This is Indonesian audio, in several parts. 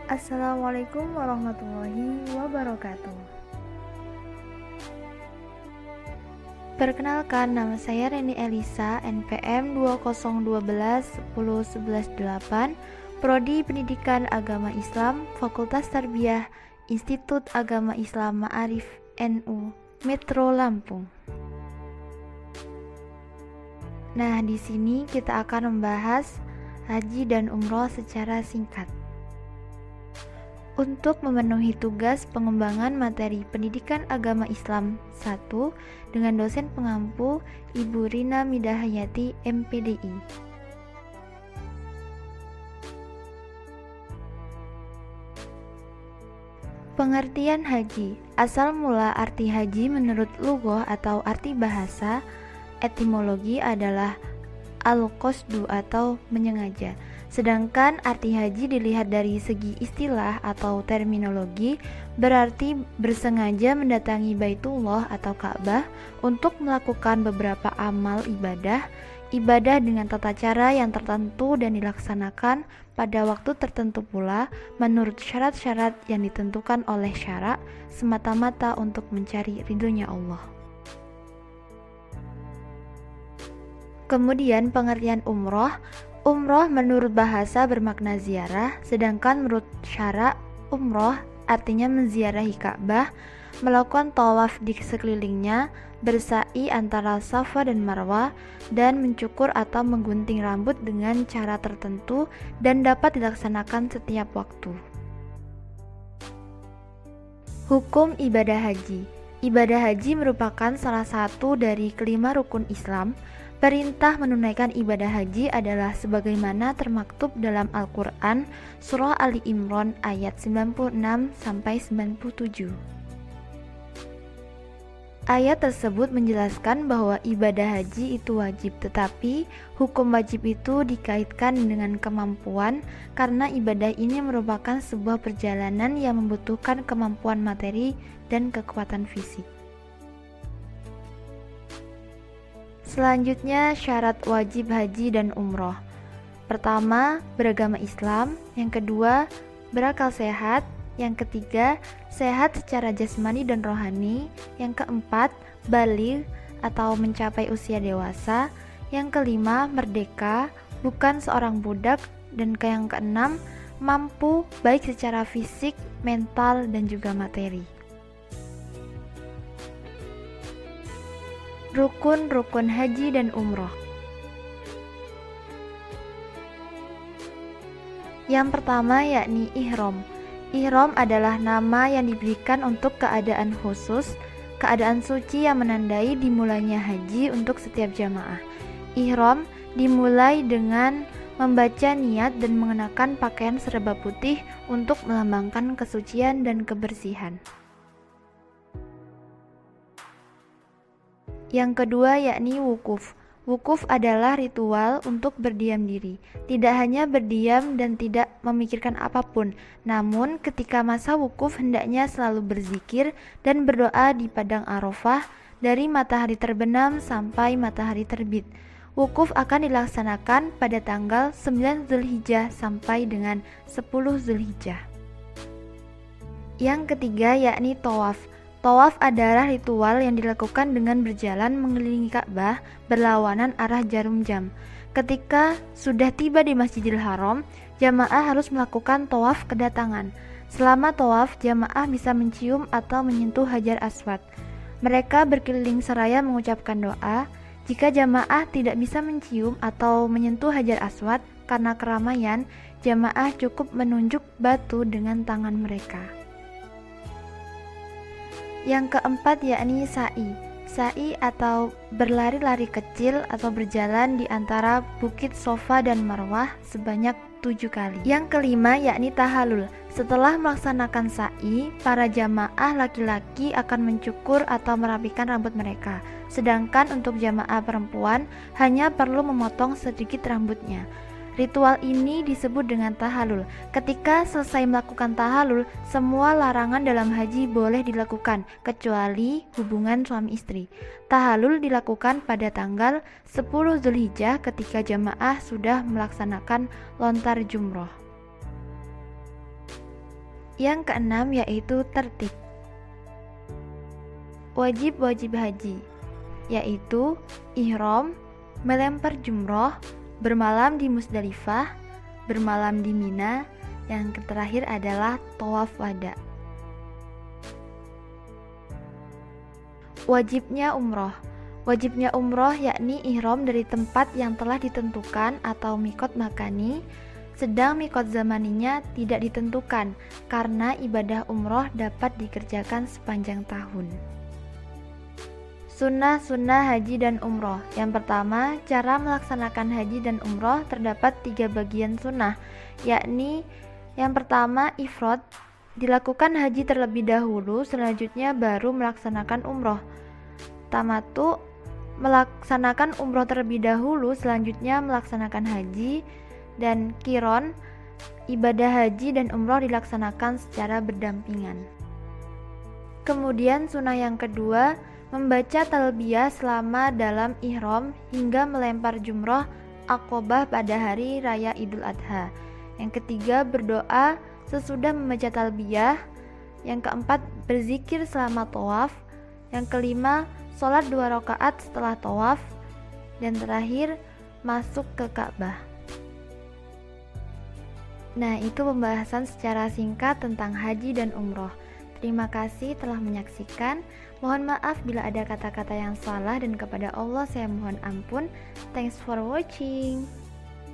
Assalamualaikum warahmatullahi wabarakatuh. Perkenalkan, nama saya Reni Elisa, NPM 2012-10-11-8, Prodi Pendidikan Agama Islam, Fakultas Tarbiyah, Institut Agama Islam Ma'arif NU, Metro Lampung. Nah, di sini kita akan membahas haji dan umroh secara singkat. Untuk memenuhi tugas pengembangan materi pendidikan agama Islam 1 dengan dosen pengampu Ibu Rina Midahayati MPDI. Pengertian haji. Asal mula arti haji menurut lughah atau arti bahasa, etimologi adalah al-qasdu atau menyengaja. Sedangkan arti haji dilihat dari segi istilah atau terminologi berarti bersengaja mendatangi Baitullah atau Ka'bah untuk melakukan beberapa amal ibadah dengan tata cara yang tertentu dan dilaksanakan pada waktu tertentu pula menurut syarat-syarat yang ditentukan oleh syara semata-mata untuk mencari ridhonya Allah. Kemudian pengertian umroh. Umroh menurut bahasa bermakna ziarah, sedangkan menurut syara umroh artinya menziarahi Ka'bah, melakukan tawaf di sekelilingnya, bersa'i antara Safa dan Marwah, dan mencukur atau menggunting rambut dengan cara tertentu dan dapat dilaksanakan setiap waktu. Hukum ibadah haji. Ibadah haji merupakan salah satu dari kelima rukun Islam. Perintah menunaikan ibadah haji adalah sebagaimana termaktub dalam Al-Quran Surah Ali Imran ayat 96-97. Ayat tersebut menjelaskan bahwa ibadah haji itu wajib, tetapi hukum wajib itu dikaitkan dengan kemampuan karena ibadah ini merupakan sebuah perjalanan yang membutuhkan kemampuan materi dan kekuatan fisik. Selanjutnya, syarat wajib haji dan umroh. Pertama, beragama Islam. Yang kedua, berakal sehat. Yang ketiga, sehat secara jasmani dan rohani. Yang keempat, baligh atau mencapai usia dewasa. Yang kelima, merdeka, bukan seorang budak. Dan yang keenam, mampu baik secara fisik, mental, dan juga materi. Rukun-rukun haji dan umroh. Yang pertama yakni ihram. Ihram adalah nama yang diberikan untuk keadaan khusus, keadaan suci yang menandai dimulainya haji untuk setiap jamaah. Ihram dimulai dengan membaca niat dan mengenakan pakaian serba putih untuk melambangkan kesucian dan kebersihan. Yang kedua yakni wukuf. Wukuf adalah ritual untuk berdiam diri. Tidak hanya berdiam dan tidak memikirkan apapun, namun ketika masa wukuf hendaknya selalu berzikir dan berdoa di padang Arafah dari matahari terbenam sampai matahari terbit. Wukuf akan dilaksanakan pada tanggal 9 Zulhijjah sampai dengan 10 Zulhijjah. Yang ketiga yakni tawaf. Tawaf adalah ritual yang dilakukan dengan berjalan mengelilingi Ka'bah berlawanan arah jarum jam. Ketika sudah tiba di Masjidil Haram, jamaah harus melakukan tawaf kedatangan. Selama tawaf, jamaah bisa mencium atau menyentuh Hajar Aswad. Mereka berkeliling seraya mengucapkan doa. Jika jamaah tidak bisa mencium atau menyentuh Hajar Aswad karena keramaian, jamaah cukup menunjuk batu dengan tangan mereka. Yang keempat yakni sa'i. Sa'i atau berlari-lari kecil atau berjalan di antara bukit Safa dan Marwah sebanyak 7 kali. Yang kelima yakni tahallul. Setelah melaksanakan sa'i, para jamaah laki-laki akan mencukur atau merapikan rambut mereka. Sedangkan untuk jamaah perempuan hanya perlu memotong sedikit rambutnya. Ritual ini disebut dengan tahalul. Ketika selesai melakukan tahalul, semua larangan dalam haji boleh dilakukan, kecuali hubungan suami istri. Tahalul dilakukan pada tanggal 10 Zulhijjah ketika jamaah sudah melaksanakan lontar jumroh. Yang keenam yaitu tertib. Wajib-wajib haji, yaitu ihram, melempar jumroh, bermalam di Musdalifah, bermalam di Mina, yang terakhir adalah tawaf wada. Wajibnya umroh. Wajibnya umroh yakni ihram dari tempat yang telah ditentukan atau mikot makani, sedang mikot zamaninya tidak ditentukan karena ibadah umroh dapat dikerjakan sepanjang tahun. Sunnah-sunnah haji dan umroh. Yang pertama, cara melaksanakan haji dan umroh terdapat 3 bagian sunnah, yakni yang pertama ifrad, dilakukan haji terlebih dahulu, selanjutnya baru melaksanakan umroh. Tamatu, melaksanakan umroh terlebih dahulu, selanjutnya melaksanakan haji. Dan kiron, ibadah haji dan umroh dilaksanakan secara berdampingan. Kemudian sunnah yang kedua, membaca talbiyah selama dalam ihram hingga melempar jumroh Aqobah pada hari raya Idul Adha. Yang ketiga, berdoa sesudah membaca talbiyah. Yang keempat, berzikir selama tawaf. Yang kelima, sholat 2 rakaat setelah tawaf. Dan terakhir, masuk ke Ka'bah. Nah, itu pembahasan secara singkat tentang haji dan umroh. Terima kasih telah menyaksikan. Mohon maaf bila ada kata-kata yang salah dan kepada Allah saya mohon ampun. Thanks for watching.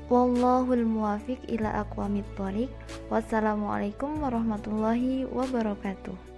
Wallahul muwafiq ila aqwamit thoriq. Wassalamualaikum warahmatullahi wabarakatuh.